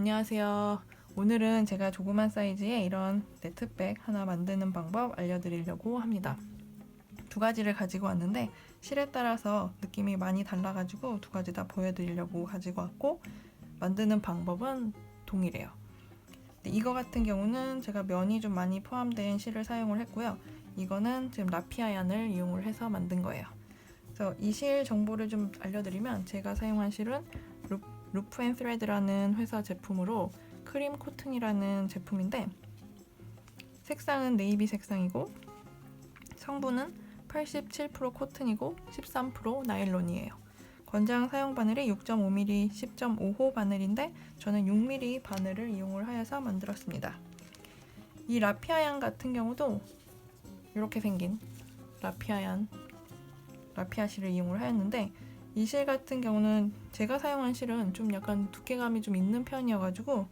안녕하세요. 오늘은 제가 조그만 사이즈의 이런 네트백 하나 만드는 방법 알려드리려고 합니다. 두 가지를 가지고 왔는데 실에 따라서 느낌이 많이 달라가지고 두 가지 다 보여드리려고 가지고 왔고, 만드는 방법은 동일해요. 이거 같은 경우는 제가 면이 좀 많이 포함된 실을 사용을 했고요. 이거는 지금 라피아얀을 이용을 해서 만든 거예요. 그래서 이 실 정보를 좀 알려드리면, 제가 사용한 실은 루프 앤 스레드라는 회사 제품으로 크림 코튼이라는 제품인데, 색상은 네이비 색상이고 성분은 87% 코튼이고 13% 나일론이에요. 권장 사용 바늘이 6.5mm 10.5호 바늘인데 저는 6mm 바늘을 이용을 하여서 만들었습니다. 이 라피아얀 같은 경우도 이렇게 생긴 라피아 실을 이용을 하였는데, 이 실 같은 경우는 제가 사용한 실은 좀 약간 두께감이 좀 있는 편이어가지고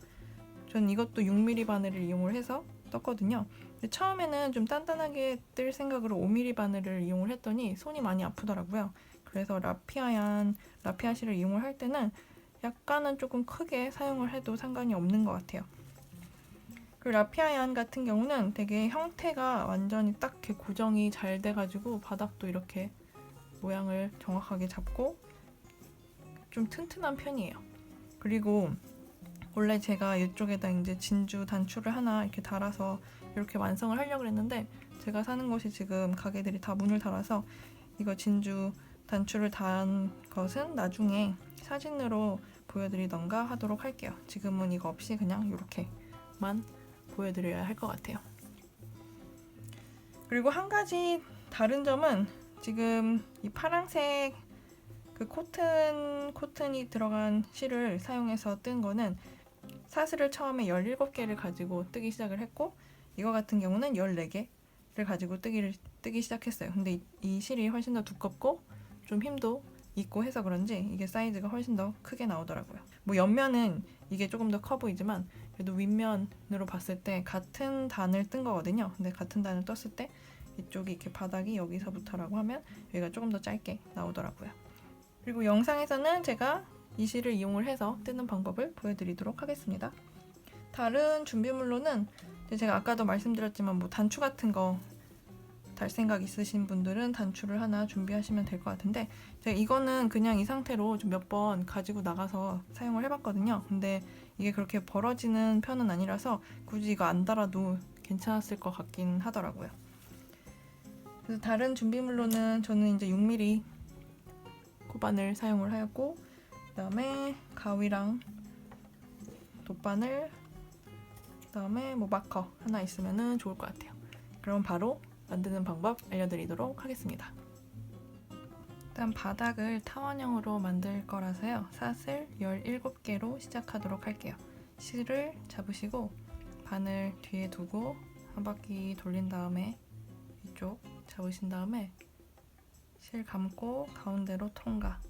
전 이것도 6mm 바늘을 이용을 해서 떴거든요. 근데 처음에는 좀 단단하게 뜰 생각으로 5mm 바늘을 이용을 했더니 손이 많이 아프더라고요. 그래서 라피아 실을 이용을 할 때는 약간은 조금 크게 사용을 해도 상관이 없는 것 같아요. 그리고 라피아얀 같은 경우는 되게 형태가 완전히 딱 이렇게 고정이 잘 돼가지고 바닥도 이렇게 모양을 정확하게 잡고 좀 튼튼한 편이에요. 그리고 원래 제가 이쪽에다 이제 진주 단추를 하나 이렇게 달아서 이렇게 완성을 하려고 했는데, 제가 사는 곳이 지금 가게들이 다 문을 닫아서 이거 진주 단추를 단 것은 나중에 사진으로 보여드리던가 하도록 할게요. 지금은 이거 없이 그냥 이렇게만 보여드려야 할 것 같아요. 그리고 한 가지 다른 점은, 지금 이 파란색 그 코튼이 들어간 실을 사용해서 뜬 거는 사슬을 처음에 17개를 가지고 뜨기 시작을 했고, 이거 같은 경우는 14개를 가지고 뜨기 시작했어요. 근데 이 실이 훨씬 더 두껍고 좀 힘도 있고 해서 그런지 이게 사이즈가 훨씬 더 크게 나오더라고요. 뭐 옆면은 이게 조금 더 커 보이지만 그래도 윗면으로 봤을 때 같은 단을 뜬 거거든요. 근데 같은 단을 떴을 때 이쪽이 이렇게 바닥이 여기서부터라고 하면 여기가 조금 더 짧게 나오더라고요. 그리고 영상에서는 제가 이 실을 이용을 해서 뜨는 방법을 보여드리도록 하겠습니다. 다른 준비물로는 제가 아까도 말씀드렸지만 뭐 단추 같은 거 달 생각 있으신 분들은 단추를 하나 준비하시면 될 것 같은데, 제가 이거는 그냥 이 상태로 좀 몇 번 가지고 나가서 사용을 해봤거든요. 근데 이게 그렇게 벌어지는 편은 아니라서 굳이 이거 안 달아도 괜찮았을 것 같긴 하더라고요. 그래서 다른 준비물로는 저는 이제 6mm 코바늘 사용을 하였고, 그 다음에 가위랑 돗바늘, 그 다음에 뭐 마커 하나 있으면 좋을 것 같아요. 그럼 바로 만드는 방법 알려드리도록 하겠습니다. 일단 바닥을 타원형으로 만들 거라서요, 사슬 17개로 시작하도록 할게요. 실을 잡으시고 바늘 뒤에 두고 한 바퀴 돌린 다음에 이쪽 잡으신 다음에 실 감고 가운데로 통과,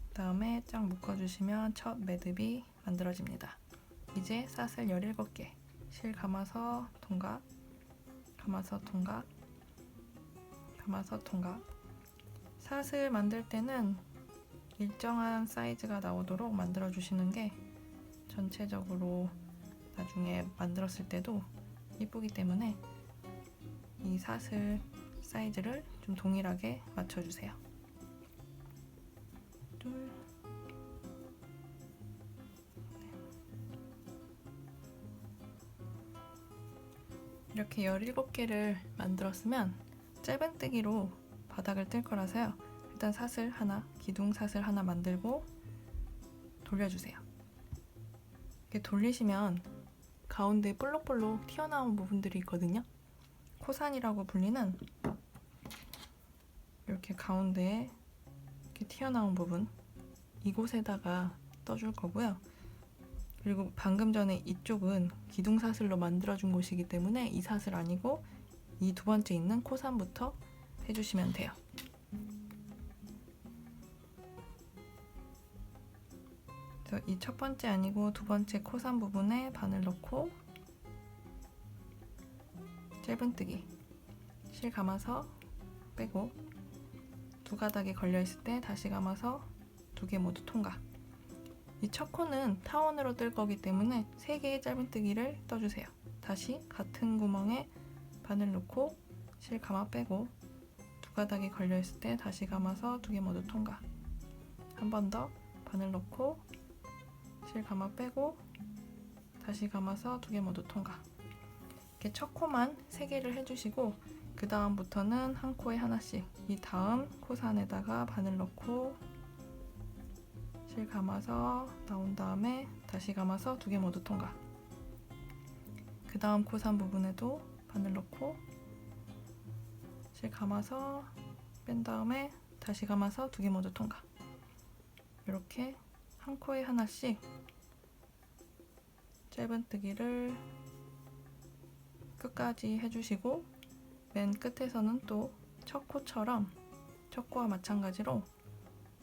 그 다음에 쫙 묶어주시면 첫 매듭이 만들어집니다. 이제 사슬 17개, 실 감아서 통각, 감아서 통각, 감아서 통각. 사슬 만들 때는 일정한 사이즈가 나오도록 만들어 주시는 게 전체적으로 나중에 만들었을 때도 예쁘기 때문에 이 사슬 사이즈를 좀 동일하게 맞춰주세요. 둘, 이렇게 17개를 만들었으면 짧은뜨기로 바닥을 뜰 거라서요, 일단 사슬 하나, 기둥 사슬 하나 만들고 돌려주세요. 이렇게 돌리시면 가운데 볼록볼록 튀어나온 부분들이 있거든요. 코산이라고 불리는 이렇게 가운데에 이렇게 튀어나온 부분, 이곳에다가 떠줄 거고요. 그리고 방금 전에 이쪽은 기둥 사슬로 만들어준 곳이기 때문에 이 사슬 아니고 이 두 번째 있는 코산부터 해주시면 돼요. 그래서 이 첫 번째 아니고 두 번째 코산 부분에 바늘 넣고 짧은뜨기, 실 감아서 빼고 두 가닥이 걸려 있을 때 다시 감아서 두 개 모두 통과. 이 첫 코는 타원으로 뜰 거기 때문에 3개의 짧은뜨기를 떠주세요. 다시 같은 구멍에 바늘 넣고 실 감아 빼고 두 가닥이 걸려있을 때 다시 감아서 2개 모두 통과. 한 번 더 바늘 넣고 실 감아 빼고 다시 감아서 2개 모두 통과. 이렇게 첫 코만 3개를 해주시고 그 다음부터는 한 코에 하나씩 이 다음 코산에다가 바늘 넣고 실 감아서 나온 다음에 다시 감아서 2개 모두 통과. 그 다음 코산 부분에도 바늘 넣고 실 감아서 뺀 다음에 다시 감아서 2개 모두 통과. 이렇게 한 코에 하나씩 짧은뜨기를 끝까지 해주시고 맨 끝에서는 또 첫 코처럼 첫 코와 마찬가지로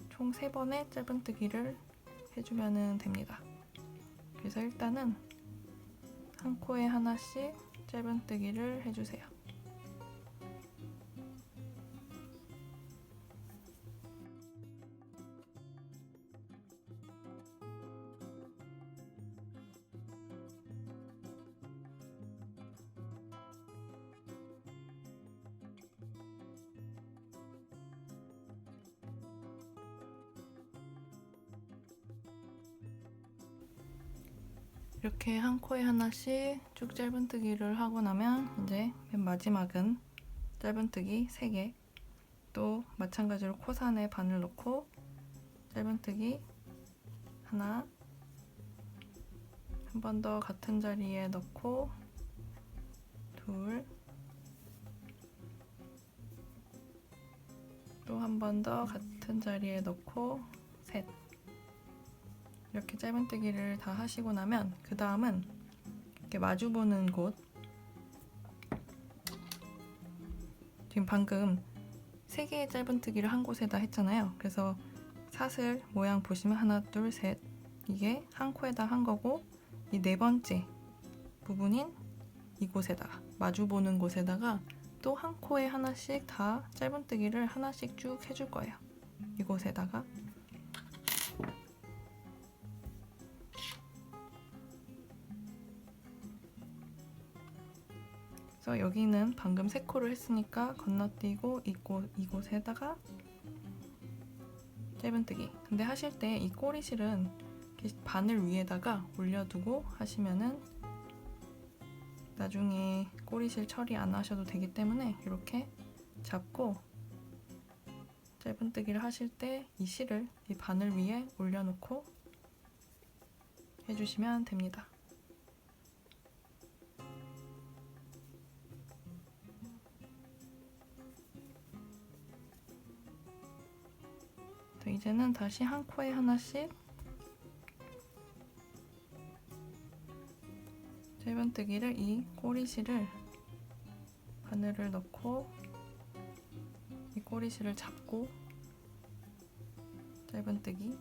총 3번의 짧은뜨기를 해주면 됩니다. 그래서 일단은 한 코에 하나씩 짧은뜨기를 해주세요. 이렇게 한 코에 하나씩 쭉 짧은뜨기를 하고 나면 이제 맨 마지막은 짧은뜨기 3개, 또 마찬가지로 코산에 바늘 넣고 짧은뜨기 하나, 한 번 더 같은 자리에 넣고 둘, 또 한 번 더 같은 자리에 넣고 셋. 이렇게 짧은뜨기를 다 하시고 나면 그 다음은 이렇게 마주보는 곳, 지금 방금 3개의 짧은뜨기를 한 곳에다 했잖아요. 그래서 사슬 모양 보시면 하나, 둘, 셋, 이게 한 코에다 한 거고 이 4번째 부분인 이곳에다가 마주보는 곳에다가 또 한 코에 하나씩 다 짧은뜨기를 하나씩 쭉 해줄 거예요. 이곳에다가 그래서 여기는 방금 3코를 했으니까 건너뛰고 이곳에다가 짧은뜨기. 근데 하실 때 이 꼬리실은 바늘 위에다가 올려두고 하시면은 나중에 꼬리실 처리 안 하셔도 되기 때문에 이렇게 잡고 짧은뜨기를 하실 때 이 실을 이 바늘 위에 올려놓고 해주시면 됩니다. 이제는 다시 한 코에 하나씩 짧은뜨기를 이 꼬리실을 바늘을 넣고 이 꼬리실을 잡고 짧은뜨기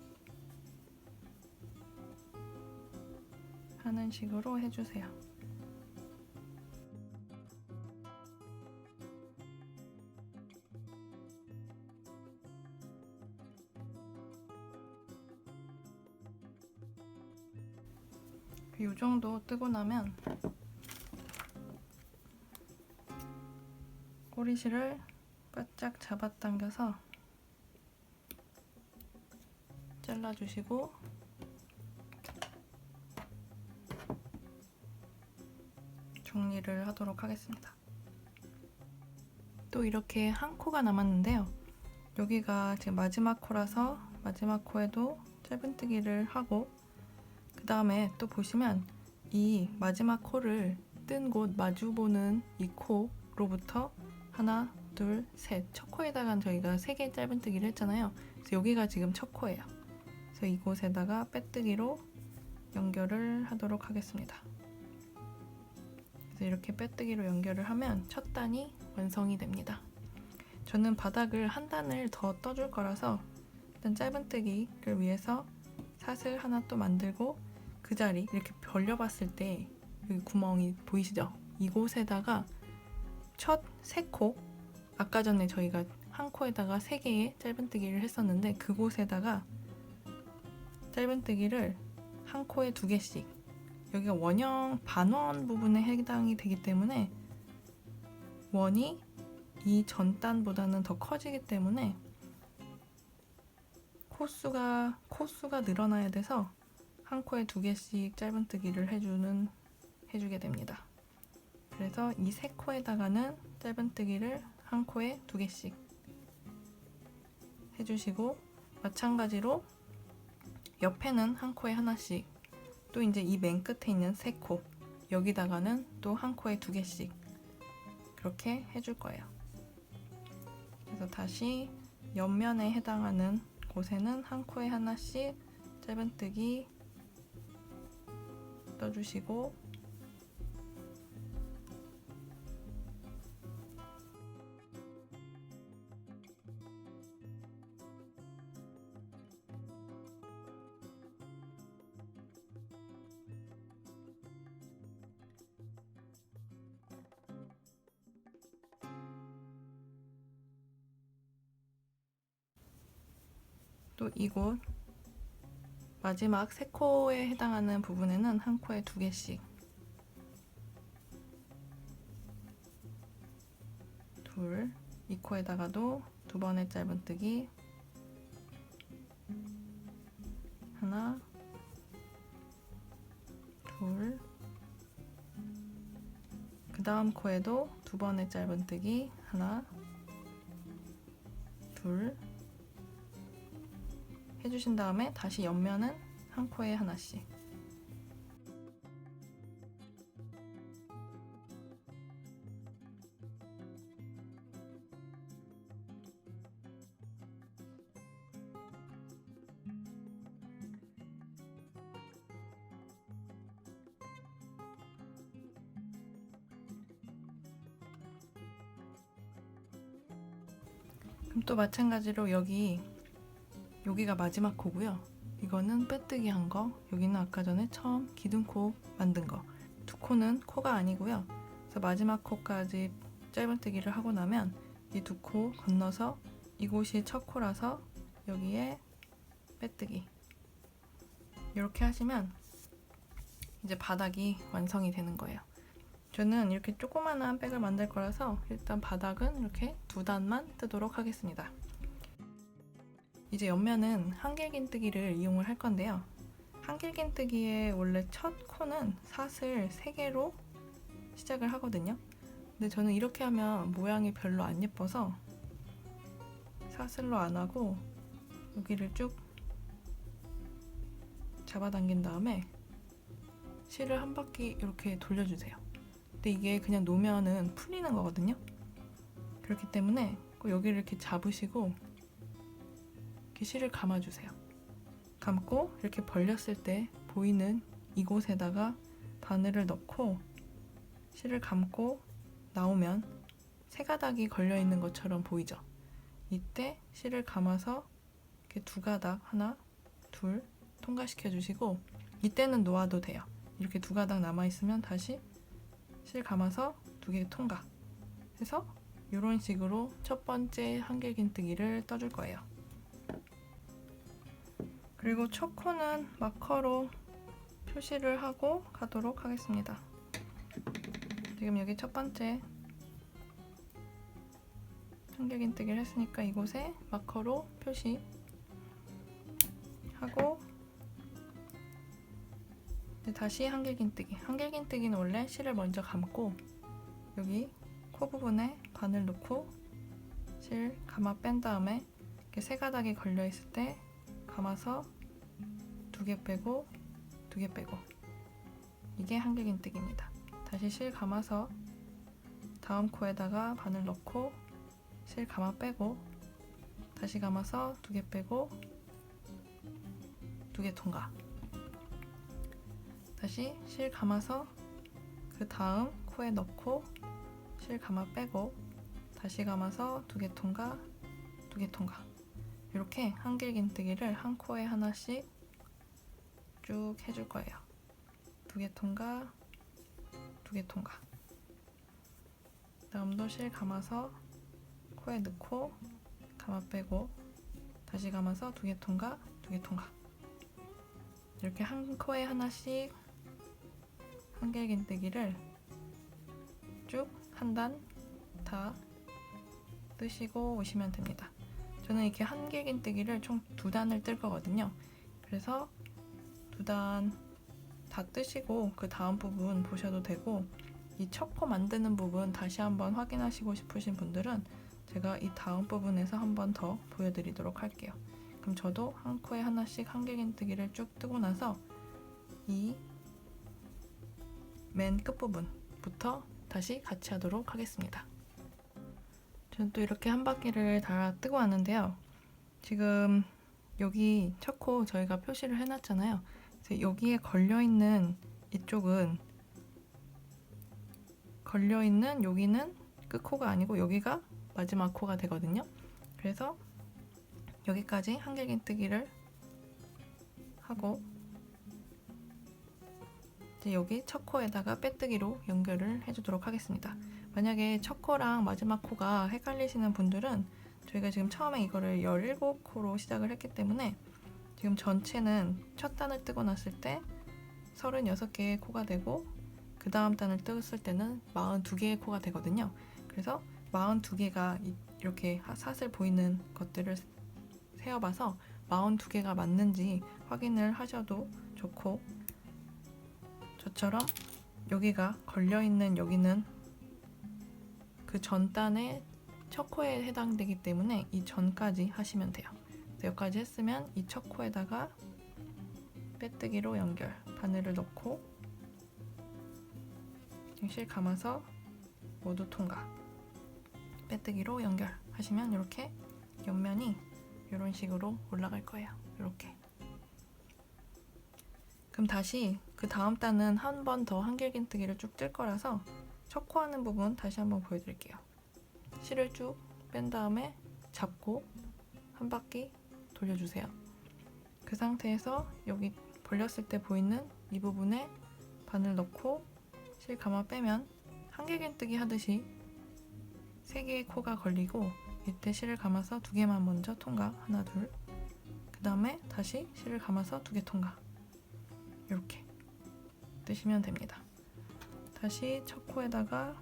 하는 식으로 해주세요. 이 정도 뜨고 나면 꼬리실을 바짝 잡아당겨서 잘라주시고 정리를 하도록 하겠습니다. 또 이렇게 한 코가 남았는데요. 여기가 지금 마지막 코라서 마지막 코에도 짧은뜨기를 하고 그 다음에 또 보시면 이 마지막 코를 뜬 곳 마주보는 이 코로부터 하나, 둘, 셋. 첫 코에다가 저희가 3개 짧은뜨기를 했잖아요. 그래서 여기가 지금 첫 코예요. 그래서 이곳에다가 빼뜨기로 연결을 하도록 하겠습니다. 그래서 이렇게 빼뜨기로 연결을 하면 첫 단이 완성이 됩니다. 저는 바닥을 한 단을 더 떠줄 거라서 일단 짧은뜨기를 위해서 사슬 하나 또 만들고 그 자리 이렇게 벌려봤을 때 여기 구멍이 보이시죠? 이곳에다가 첫 3코, 아까 전에 저희가 한 코에다가 3개의 짧은뜨기를 했었는데 그곳에다가 짧은뜨기를 한 코에 2개씩, 여기가 원형 반원 부분에 해당이 되기 때문에 원이 이 전단보다는 더 커지기 때문에 코수가 늘어나야 돼서 한 코에 2개씩 짧은뜨기를 해주게 됩니다. 그래서 이 3코에다가는 짧은뜨기를 한 코에 2개씩 해주시고, 마찬가지로 옆에는 한 코에 하나씩, 또 이제 이 맨 끝에 있는 3코 여기다가는 또 한 코에 2개씩 그렇게 해줄 거예요. 그래서 다시 옆면에 해당하는 곳에는 한 코에 하나씩 짧은뜨기 떠주시고, 또 이곳 마지막 3코에 해당하는 부분에는 한 코에 2개씩, 둘, 이 코에다가도 2번의 짧은뜨기, 하나, 둘, 그 다음 코에도 2번의 짧은뜨기, 하나, 둘 해주신 다음에 다시 옆면은 한 코에 하나씩. 그럼 또 마찬가지로 여기가 마지막 코고요. 이거는 빼뜨기 한 거, 여기는 아까 전에 처음 기둥코 만든 거. 2코는 코가 아니고요. 그래서 마지막 코까지 짧은뜨기를 하고 나면 이 2코 건너서 이곳이 첫 코라서 여기에 빼뜨기. 이렇게 하시면 이제 바닥이 완성이 되는 거예요. 저는 이렇게 조그마한 백을 만들 거라서 일단 바닥은 이렇게 2단만 뜨도록 하겠습니다. 이제 옆면은 한길긴뜨기를 이용을 할 건데요. 한길긴뜨기의 원래 첫 코는 사슬 3개로 시작을 하거든요. 근데 저는 이렇게 하면 모양이 별로 안 예뻐서 사슬로 안 하고 여기를 쭉 잡아당긴 다음에 실을 한 바퀴 이렇게 돌려주세요. 근데 이게 그냥 놓으면은 풀리는 거거든요. 그렇기 때문에 꼭 여기를 이렇게 잡으시고 이렇게 실을 감아주세요. 감고 이렇게 벌렸을 때 보이는 이곳에다가 바늘을 넣고 실을 감고 나오면 3가닥이 걸려있는 것처럼 보이죠? 이때 실을 감아서 이렇게 2가닥, 하나, 둘 통과시켜 주시고, 이때는 놓아도 돼요. 이렇게 2가닥 남아있으면 다시 실 감아서 2개 통과 해서 이런 식으로 첫 번째 한길긴뜨기를 떠줄 거예요. 그리고 첫 코는 마커로 표시를 하고 가도록 하겠습니다. 지금 여기 첫 번째 한길긴뜨기를 했으니까 이곳에 마커로 표시하고, 다시 한길긴뜨기. 한길긴뜨기는 원래 실을 먼저 감고 여기 코 부분에 바늘 넣고 실 감아 뺀 다음에 이렇게 3가닥이 걸려 있을 때 감아서 2개 빼고 2개 빼고, 이게 한길긴뜨기입니다. 다시 실 감아서 다음 코에다가 바늘 넣고 실 감아 빼고 다시 감아서 2개 빼고 2개 통과. 다시 실 감아서 그 다음 코에 넣고 실 감아 빼고 다시 감아서 2개 통과, 2개 통과. 이렇게 한길긴뜨기를 한 코에 하나씩 쭉 해줄 거예요. 2개 통과, 2개 통과. 다음도 실 감아서 코에 넣고 감아 빼고 다시 감아서 2개 통과, 2개 통과. 이렇게 한 코에 하나씩 한길긴뜨기를 쭉 한 단 다 뜨시고 오시면 됩니다. 저는 이렇게 한길긴뜨기를 총 2단을 뜰 거거든요. 그래서 2단 다 뜨시고 그 다음 부분 보셔도 되고, 이 첫 코 만드는 부분 다시 한번 확인하시고 싶으신 분들은 제가 이 다음 부분에서 한 번 더 보여드리도록 할게요. 그럼 저도 한 코에 하나씩 한길긴뜨기를 쭉 뜨고 나서 이 맨 끝부분부터 다시 같이 하도록 하겠습니다. 저는 또 이렇게 한 바퀴를 다 뜨고 왔는데요. 지금 여기 첫 코 저희가 표시를 해놨잖아요. 그래서 여기에 걸려있는 이쪽은 걸려있는 여기는 끝코가 아니고 여기가 마지막 코가 되거든요. 그래서 여기까지 한길긴뜨기를 하고 이제 여기 첫 코에다가 빼뜨기로 연결을 해주도록 하겠습니다. 만약에 첫 코랑 마지막 코가 헷갈리시는 분들은 저희가 지금 처음에 이거를 17코로 시작을 했기 때문에 지금 전체는 첫 단을 뜨고 났을 때 36개의 코가 되고 그 다음 단을 떴을 때는 42개의 코가 되거든요. 그래서 42개가 이렇게 사슬 보이는 것들을 세어봐서 42개가 맞는지 확인을 하셔도 좋고, 저처럼 여기가 걸려있는 여기는 그 전 단의 첫 코에 해당되기 때문에 이 전까지 하시면 돼요. 여기까지 했으면 이 첫 코에다가 빼뜨기로 연결, 바늘을 넣고 실 감아서 모두 통과, 빼뜨기로 연결하시면 이렇게 옆면이 이런 식으로 올라갈 거예요. 이렇게. 그럼 다시 그 다음 단은 한 번 더 한길긴뜨기를 쭉 뜰 거라서 첫 코 하는 부분 다시 한번 보여드릴게요. 실을 쭉 뺀 다음에 잡고 한 바퀴 돌려주세요. 그 상태에서 여기 벌렸을 때 보이는 이 부분에 바늘 넣고 실 감아 빼면 한길긴뜨기 하듯이 3개의 코가 걸리고, 이때 실을 감아서 2개만 먼저 통과, 하나 둘, 그 다음에 다시 실을 감아서 2개 통과, 이렇게 뜨시면 됩니다. 다시 첫 코에다가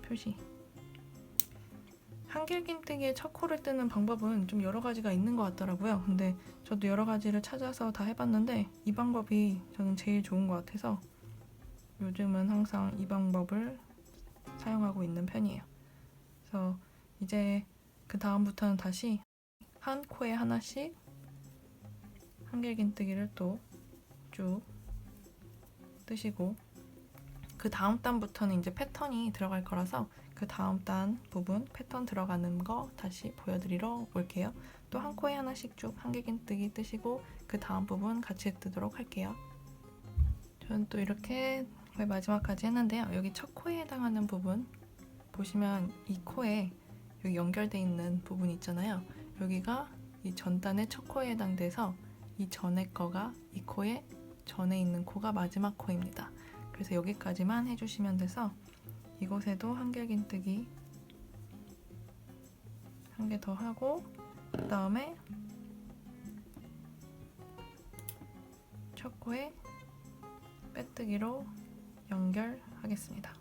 표시. 한길긴뜨기의 첫 코를 뜨는 방법은 좀 여러 가지가 있는 것 같더라고요. 근데 저도 여러 가지를 찾아서 다 해봤는데 이 방법이 저는 제일 좋은 것 같아서 요즘은 항상 이 방법을 사용하고 있는 편이에요. 그래서 이제 그 다음부터는 다시 한 코에 하나씩 한길긴뜨기를 또 쭉 뜨시고, 그 다음 단부터는 이제 패턴이 들어갈 거라서 그 다음 단 부분 패턴 들어가는 거 다시 보여드리러 올게요. 또 한 코에 하나씩 쭉 한길긴뜨기 뜨시고 그 다음 부분 같이 뜨도록 할게요. 저는 또 이렇게 거의 마지막까지 했는데요. 여기 첫 코에 해당하는 부분 보시면 이 코에 여기 연결돼 있는 부분 있잖아요. 여기가 이 전단의 첫 코에 해당돼서 이 전에 거가 이 코에 전에 있는 코가 마지막 코입니다. 그래서 여기까지만 해주시면 돼서 이곳에도 한길긴뜨기 한 개 더 하고 그 다음에 첫 코에 빼뜨기로 연결하겠습니다.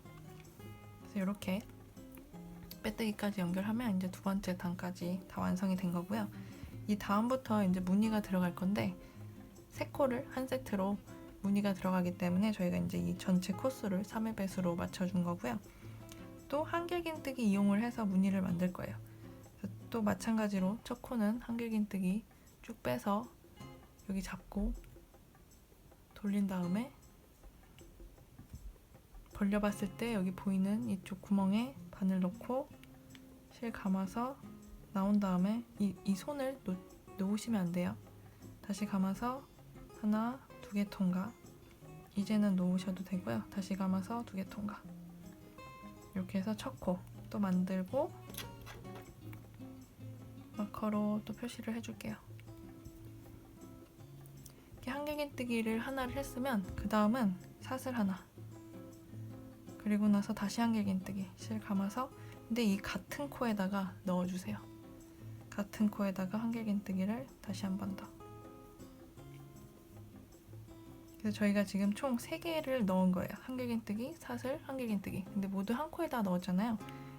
그래서 이렇게 빼뜨기까지 연결하면 이제 두 번째 단까지 다 완성이 된 거고요. 이 다음부터 이제 무늬가 들어갈 건데 3코를 한 세트로 무늬가 들어가기 때문에 저희가 이제 이 전체 코수를 3의 배수로 맞춰준 거고요. 또 한길긴뜨기 이용을 해서 무늬를 만들 거예요. 또 마찬가지로 첫 코는 한길긴뜨기 쭉 빼서 여기 잡고 돌린 다음에 벌려봤을 때 여기 보이는 이쪽 구멍에 바늘 넣고 실 감아서 나온 다음에 이 손을 놓으시면 안 돼요. 다시 감아서 하나, 2개 통과. 이제는 놓으셔도 되고요. 다시 감아서 2개 통과. 이렇게 해서 첫 코 또 만들고 마커로 또 표시를 해줄게요. 이렇게 한길긴뜨기를 하나를 했으면 그 다음은 사슬 하나, 그리고 나서 다시 한길긴뜨기 실 감아서, 근데 이 같은 코에다가 넣어주세요. 같은 코에다가 한길긴뜨기를 다시 한 번 더. 그래서 저희가 지금 총 3개를 넣은 거예요. 한길긴뜨기, 사슬, 한길긴뜨기. 근데 모두 한 코에다 넣었잖아요.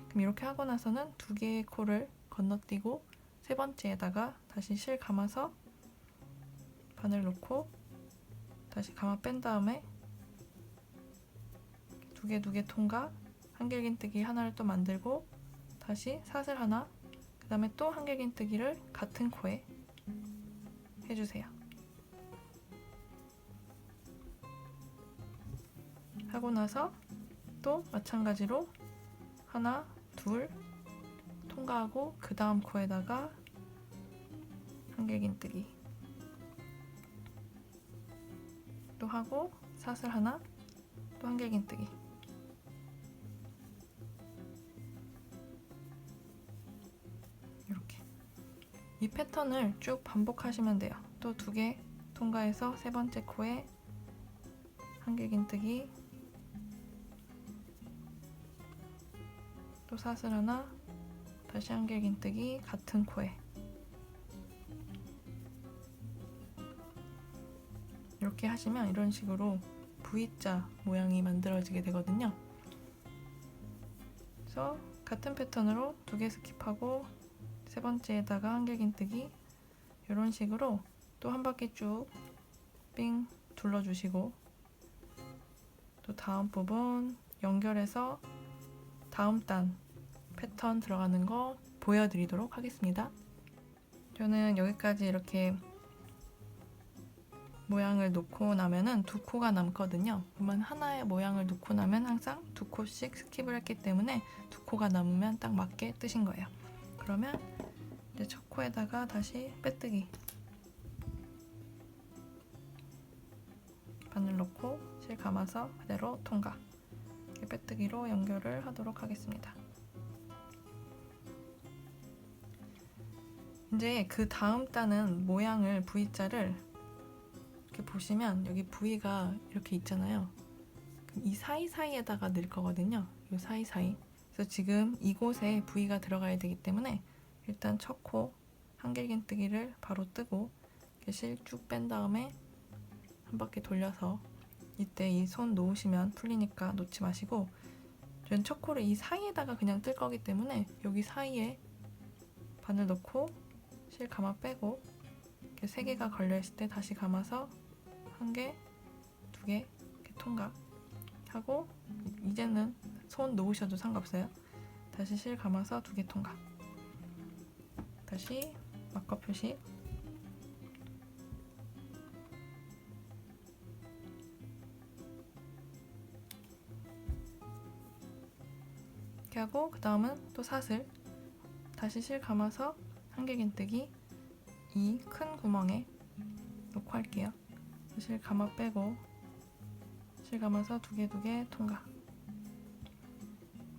그럼 이렇게 하고 나서는 2개의 코를 건너뛰고 세 번째에다가 다시 실 감아서 바늘 놓고 다시 감아 뺀 다음에 2개 통과, 한길긴뜨기 하나를 또 만들고 다시 사슬 하나, 그 다음에 또 한길긴뜨기를 같은 코에 해주세요. 하고 나서 또 마찬가지로 하나, 둘 통과하고 그 다음 코에다가 한길긴뜨기 또 하고 사슬 하나, 또 한길긴뜨기. 이렇게 이 패턴을 쭉 반복하시면 돼요. 또 2개 통과해서 세 번째 코에 한길긴뜨기, 또 사슬 하나, 다시 한길긴뜨기 같은 코에. 이렇게 하시면 이런 식으로 V자 모양이 만들어지게 되거든요. 그래서 같은 패턴으로 2개 스킵하고 세 번째에다가 한길긴뜨기, 이런 식으로 또 한 바퀴 쭉 삥 둘러주시고 또 다음 부분 연결해서 다음 단 패턴 들어가는 거 보여드리도록 하겠습니다. 저는 여기까지 이렇게 모양을 놓고 나면은 2코가 남거든요. 그러면 하나의 모양을 놓고 나면 항상 2코씩 스킵을 했기 때문에 2코가 남으면 딱 맞게 뜨신 거예요. 그러면 이제 첫 코에다가 다시 빼뜨기, 바늘 넣고 실 감아서 그대로 통과, 이렇게 빼뜨기로 연결을 하도록 하겠습니다. 이제 그 다음 단은 모양을 V자를 이렇게 보시면 여기 V가 이렇게 있잖아요. 그럼 이 사이사이에다가 넣을 거거든요. 이 사이사이. 그래서 지금 이곳에 V가 들어가야 되기 때문에 일단 첫 코 한길긴뜨기를 바로 뜨고 실 쭉 뺀 다음에 한 바퀴 돌려서, 이때 이 손 놓으시면 풀리니까 놓지 마시고, 저는 첫 코를 이 사이에다가 그냥 뜰 거기 때문에 여기 사이에 바늘 넣고 실 감아 빼고 이렇게 3개가 걸려있을 때 다시 감아서 1개, 2개 이렇게 통과 하고, 이제는 손 놓으셔도 상관없어요. 다시 실 감아서 2개 통과, 다시 마커 표시, 이렇게 하고 그 다음은 또 사슬, 다시 실 감아서 한길긴뜨기 이 큰 구멍에 놓고 할게요. 실 감아 빼고 실 감아서 2개 통과.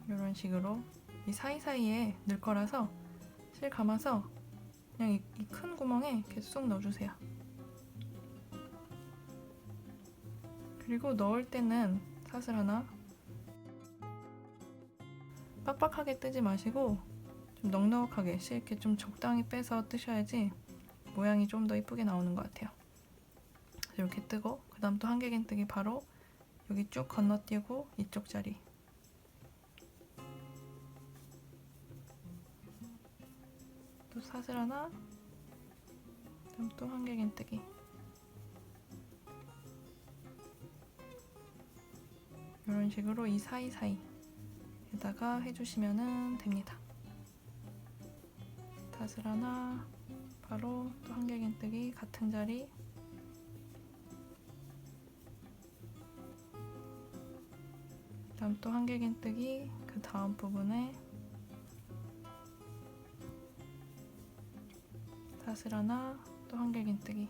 이런 식으로 이 사이사이에 넣을 거라서 실 감아서 그냥 이 큰 구멍에 이렇게 쑥 넣어주세요. 그리고 넣을 때는 사슬 하나, 빡빡하게 뜨지 마시고 좀 넉넉하게 실 이렇게 좀 적당히 빼서 뜨셔야지 모양이 좀 더 이쁘게 나오는 것 같아요. 이렇게 뜨고 그 다음 또 한길긴뜨기 바로 여기 쭉 건너뛰고 이쪽 자리, 또 사슬 하나, 그다음 또 한길긴뜨기. 이런 식으로 이 사이사이에다가 해주시면 됩니다. 사슬 하나, 바로 또 한길긴뜨기 같은 자리, 그다음 또 한길긴뜨기 그 다음 부분에 사슬 하나, 또 한길긴뜨기.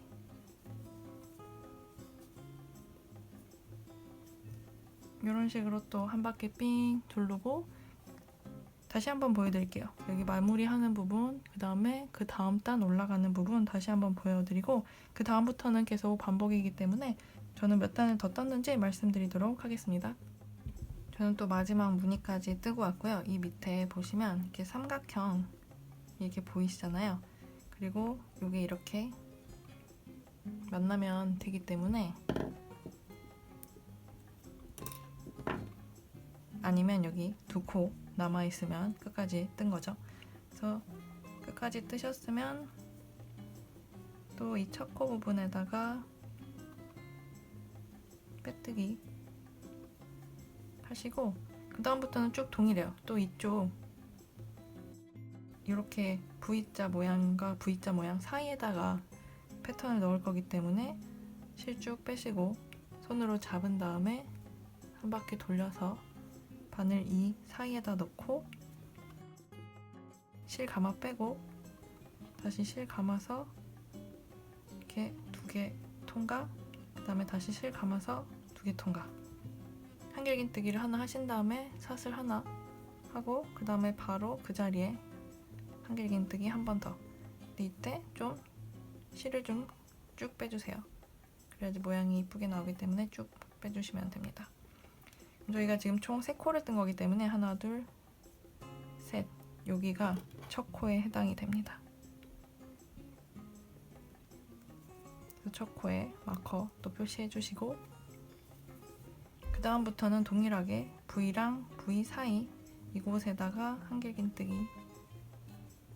이런 식으로 또 한 바퀴 삥 두르고 다시 한번 보여드릴게요. 여기 마무리하는 부분, 그 다음에 그 다음 단 올라가는 부분 다시 한번 보여드리고, 그 다음부터는 계속 반복이기 때문에 저는 몇 단을 더 떴는지 말씀드리도록 하겠습니다. 저는 또 마지막 무늬까지 뜨고 왔고요. 이 밑에 보시면 이렇게 삼각형 이렇게 보이시잖아요. 그리고 이게 이렇게 만나면 되기 때문에, 아니면 여기 두 코 남아있으면 끝까지 뜬 거죠. 그래서 끝까지 뜨셨으면 또 이 첫 코 부분에다가 빼뜨기 하시고, 그 다음부터는 쭉 동일해요. 또 이쪽 이렇게 V자 모양과 V자 모양 사이에다가 패턴을 넣을 거기 때문에 실 쭉 빼시고 손으로 잡은 다음에 한 바퀴 돌려서 바늘 이 사이에다 넣고 실 감아 빼고 다시 실 감아서 이렇게 2개 통과, 그 다음에 다시 실 감아서 2개 통과. 한길긴뜨기를 하나 하신 다음에 사슬 하나 하고, 그 다음에 바로 그 자리에 한길긴뜨기 한 번 더. 근데 이때 좀 실을 좀 쭉 빼주세요. 그래야지 모양이 이쁘게 나오기 때문에 쭉 빼주시면 됩니다. 저희가 지금 총 3코를 뜬 거기 때문에 하나, 둘, 셋, 여기가 첫 코에 해당이 됩니다. 그래서 첫 코에 마커 또 표시해 주시고, 그 다음부터는 동일하게 V랑 V 사이 이곳에다가 한길긴뜨기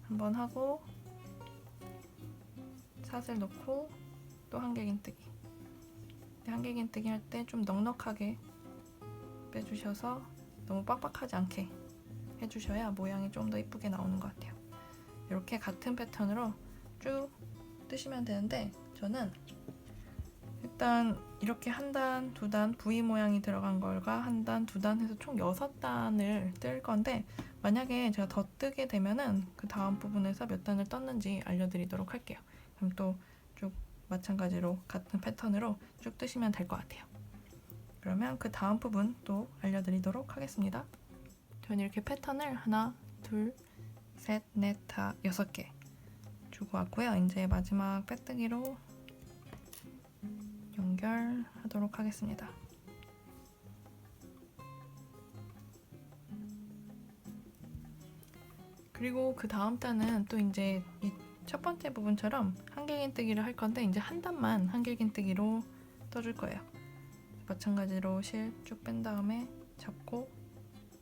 한번 하고 사슬 넣고 또 한길긴뜨기. 한길긴뜨기 할 때 좀 넉넉하게 빼주셔서 너무 빡빡하지 않게 해주셔야 모양이 좀 더 이쁘게 나오는 것 같아요. 이렇게 같은 패턴으로 쭉 뜨시면 되는데, 저는 일단 이렇게 한 단, 두 단, V 모양이 들어간 걸과 한 단, 두 단 해서 총 6단을 뜰 건데, 만약에 제가 더 뜨게 되면은 그 다음 부분에서 몇 단을 떴는지 알려드리도록 할게요. 그럼 또 쭉 마찬가지로 같은 패턴으로 쭉 뜨시면 될 것 같아요. 그러면 그 다음 부분 또 알려드리도록 하겠습니다. 저는 이렇게 패턴을 하나, 둘, 셋, 넷, 다 6개 주고 왔고요. 이제 마지막 빼뜨기로 연결하도록 하겠습니다. 그리고 그 다음 단은 또 이제 이 첫 번째 부분처럼 한길긴뜨기를 할 건데, 이제 한 단만 한길긴뜨기로 떠줄 거예요. 마찬가지로 실 쭉 뺀 다음에 잡고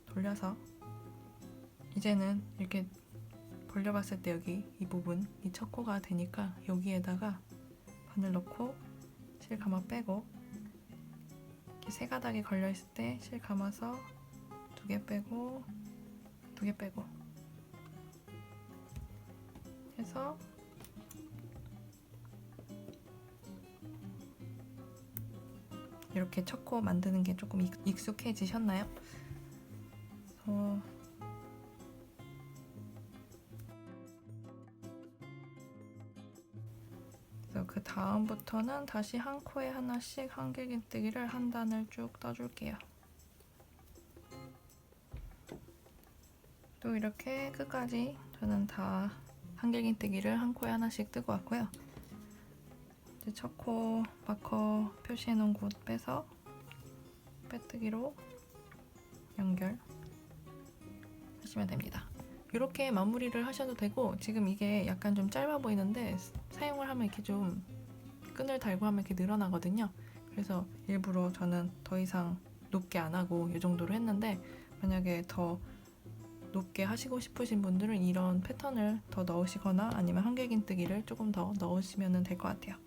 돌려서, 이제는 이렇게 벌려봤을 때 여기 이 부분, 이 첫 코가 되니까 여기에다가 바늘 넣고 실 감아 빼고, 이렇게 세 가닥이 걸려있을 때 실 감아서 2개 빼고 2개 빼고 해서 이렇게 첫 코 만드는 게 조금 익숙해지셨나요? 그래서 그 다음부터는 다시 한 코에 하나씩 한길긴뜨기를 한 단을 쭉 떠줄게요. 또 이렇게 끝까지 저는 다 한길긴뜨기를 한 코에 하나씩 뜨고 왔고요. 이제 첫 코 마커 표시해 놓은 곳 빼서 빼뜨기로 연결 하시면 됩니다. 이렇게 마무리를 하셔도 되고, 지금 이게 약간 좀 짧아 보이는데 사용을 하면 이렇게 좀 끈을 달고 하면 이렇게 늘어나거든요. 그래서 일부러 저는 더 이상 높게 안 하고 이 정도로 했는데, 만약에 더 높게 하시고 싶으신 분들은 이런 패턴을 더 넣으시거나 아니면 한길긴뜨기를 조금 더 넣으시면 될 것 같아요.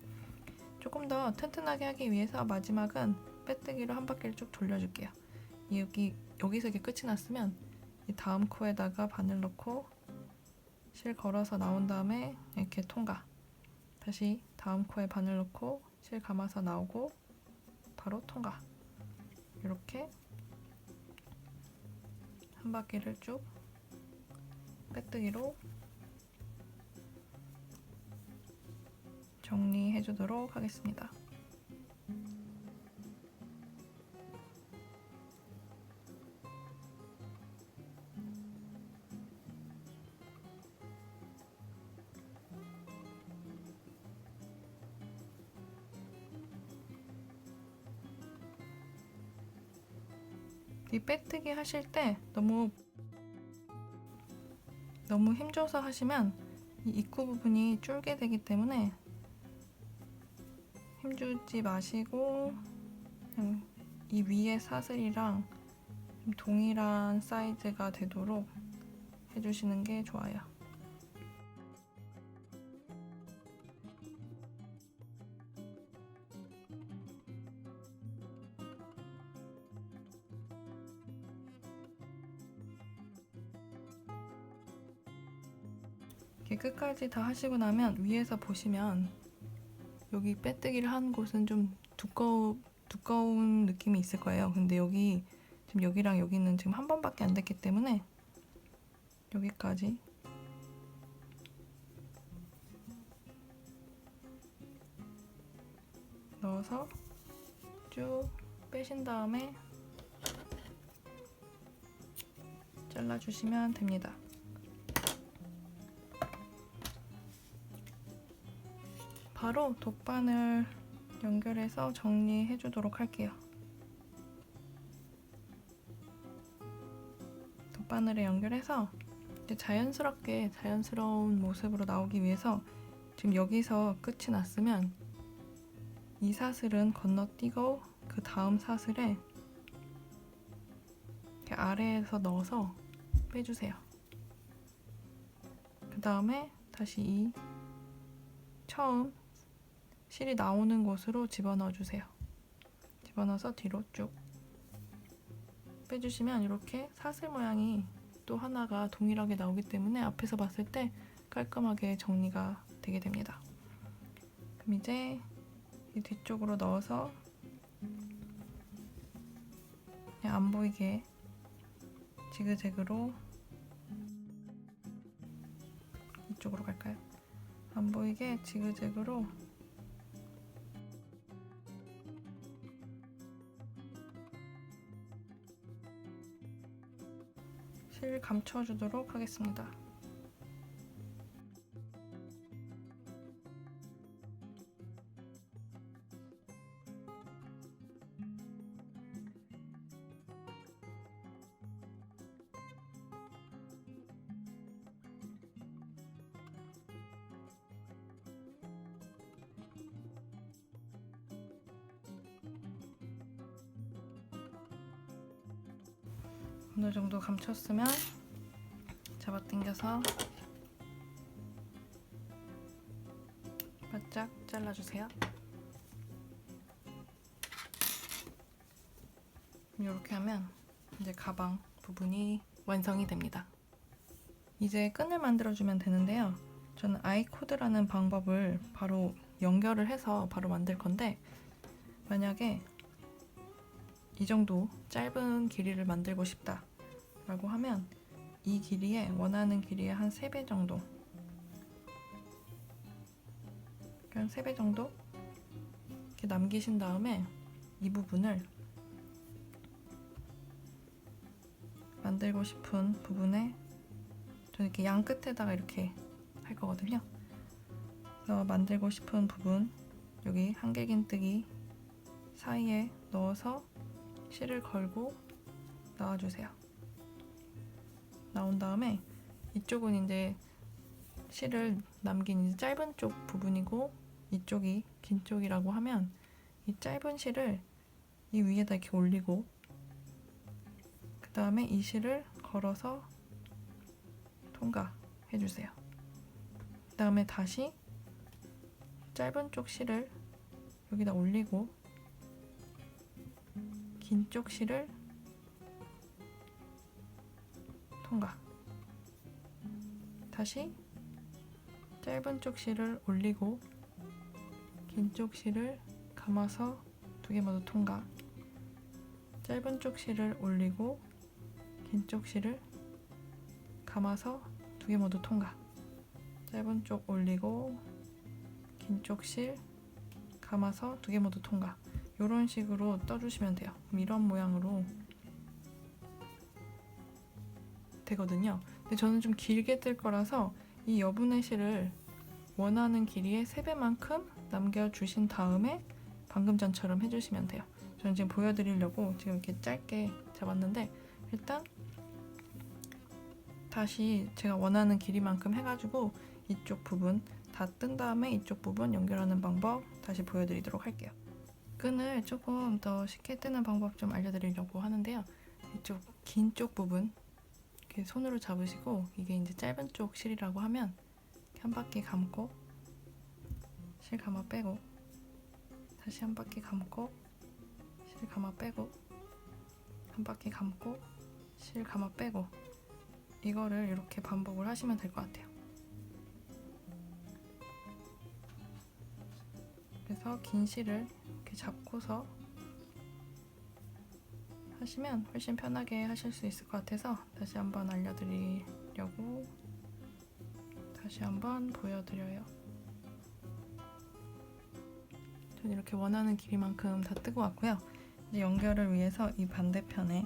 조금 더 튼튼하게 하기 위해서 마지막은 빼뜨기로 한 바퀴를 쭉 돌려줄게요. 여기서 이게 끝이 났으면 이 다음 코에다가 바늘 넣고 실 걸어서 나온 다음에 이렇게 통과. 다시 다음 코에 바늘 넣고 실 감아서 나오고 바로 통과. 이렇게 한 바퀴를 쭉 빼뜨기로 정리해 주도록 하겠습니다. 이 빼뜨기 하실 때 너무 너무 힘줘서 하시면 이 입구 부분이 줄게 되기 때문에 힘주지 마시고 그냥 이 위에 사슬이랑 동일한 사이즈가 되도록 해주시는 게 좋아요. 이렇게 끝까지 다 하시고 나면 위에서 보시면 여기 빼뜨기를 한 곳은 좀 두꺼운 느낌이 있을 거예요. 근데 여기 지금 여기랑 여기는 지금 한 번밖에 안 됐기 때문에 여기까지 넣어서 쭉 빼신 다음에 잘라주시면 됩니다. 바로 돗바늘 연결해서 정리해 주도록 할게요. 돗바늘에 연결해서 이제 자연스러운 모습으로 나오기 위해서 지금 여기서 끝이 났으면 이 사슬은 건너뛰고 그 다음 사슬에 이렇게 아래에서 넣어서 빼주세요. 그 다음에 다시 이 처음 실이 나오는 곳으로 집어넣어 주세요. 집어넣어서 뒤로 쭉 빼주시면 이렇게 사슬 모양이 또 하나가 동일하게 나오기 때문에 앞에서 봤을 때 깔끔하게 정리가 되게 됩니다. 그럼 이제 이 뒤쪽으로 넣어서 그냥 안 보이게 지그재그로 이쪽으로 갈까요? 안 보이게 지그재그로 실 감춰주도록 하겠습니다. 어느 정도 감췄으면 잡아당겨서 바짝 잘라주세요. 이렇게 하면 이제 가방 부분이 완성이 됩니다. 이제 끈을 만들어주면 되는데요. 저는 아이코드라는 방법을 바로 연결을 해서 바로 만들 건데, 만약에 이 정도 짧은 길이를 만들고 싶다 라고 하면 이 길이에 원하는 길이의 한 3배 정도, 한 3배 정도 이렇게 남기신 다음에 이 부분을 만들고 싶은 부분에 저는 이렇게 양 끝에다가 이렇게 할 거거든요. 그래서 만들고 싶은 부분 여기 한길긴뜨기 사이에 넣어서 실을 걸고 나와주세요. 나온 다음에 이쪽은 이제 실을 남긴 이제 짧은 쪽 부분이고 이쪽이 긴 쪽이라고 하면 이 짧은 실을 이 위에다 이렇게 올리고 그 다음에 이 실을 걸어서 통과해주세요. 그 다음에 다시 짧은 쪽 실을 여기다 올리고 긴 쪽 실을 통과. 다시 짧은 쪽 실을 올리고 긴 쪽 실을 감아서 2개 모두 통과. 짧은 쪽 실을 올리고 긴 쪽 실을 감아서 2개 모두 통과. 짧은 쪽 올리고 긴 쪽 실 감아서 2개 모두 통과. 이런 식으로 떠주시면 돼요. 그럼 이런 모양으로 되거든요. 근데 저는 좀 길게 뜰 거라서 이 여분의 실을 원하는 길이의 3배만큼 남겨주신 다음에 방금 전처럼 해주시면 돼요. 저는 지금 보여드리려고 지금 이렇게 짧게 잡았는데 일단 다시 제가 원하는 길이만큼 해가지고 이쪽 부분 다 뜬 다음에 이쪽 부분 연결하는 방법 다시 보여드리도록 할게요. 끈을 조금 더 쉽게 뜨는 방법 좀 알려드리려고 하는데요. 이쪽 긴 쪽 부분 이렇게 손으로 잡으시고, 이게 이제 짧은 쪽 실이라고 하면 이렇게 한 바퀴 감고 실 감아 빼고, 다시 한 바퀴 감고 실 감아 빼고, 한 바퀴 감고 실 감아 빼고, 이거를 이렇게 반복을 하시면 될 것 같아요. 그래서 긴 실을 이렇게 잡고서 하시면 훨씬 편하게 하실 수 있을 것 같아서 다시 한번 알려드리려고 다시 한번 보여드려요. 전 이렇게 원하는 길이만큼 다 뜨고 왔고요. 이제 연결을 위해서 이 반대편에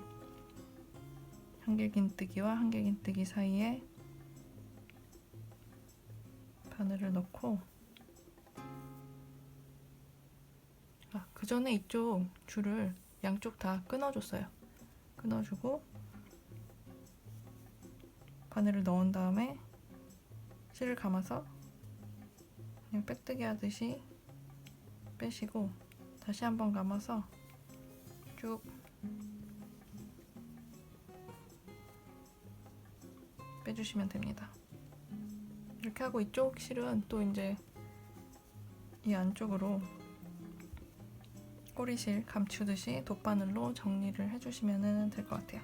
한길긴뜨기와 한길긴뜨기 사이에 바늘을 넣고, 그 전에 이쪽 줄을 양쪽 다 끊어줬어요. 끊어주고 바늘을 넣은 다음에 실을 감아서 그냥 빼뜨기 하듯이 빼시고, 다시 한번 감아서 쭉 빼주시면 됩니다. 이렇게 하고 이쪽 실은 또 이제 이 안쪽으로 꼬리실 감추듯이 돗바늘로 정리를 해주시면 될 것 같아요.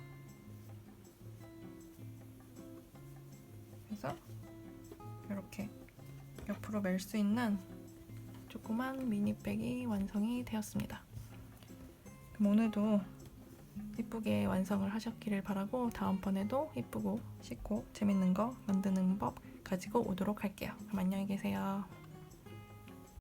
그래서 이렇게 옆으로 멜 수 있는 조그만 미니백이 완성이 되었습니다. 그럼 오늘도 이쁘게 완성을 하셨기를 바라고, 다음번에도 이쁘고 쉽고 재밌는 거 만드는 법 가지고 오도록 할게요. 그럼 안녕히 계세요.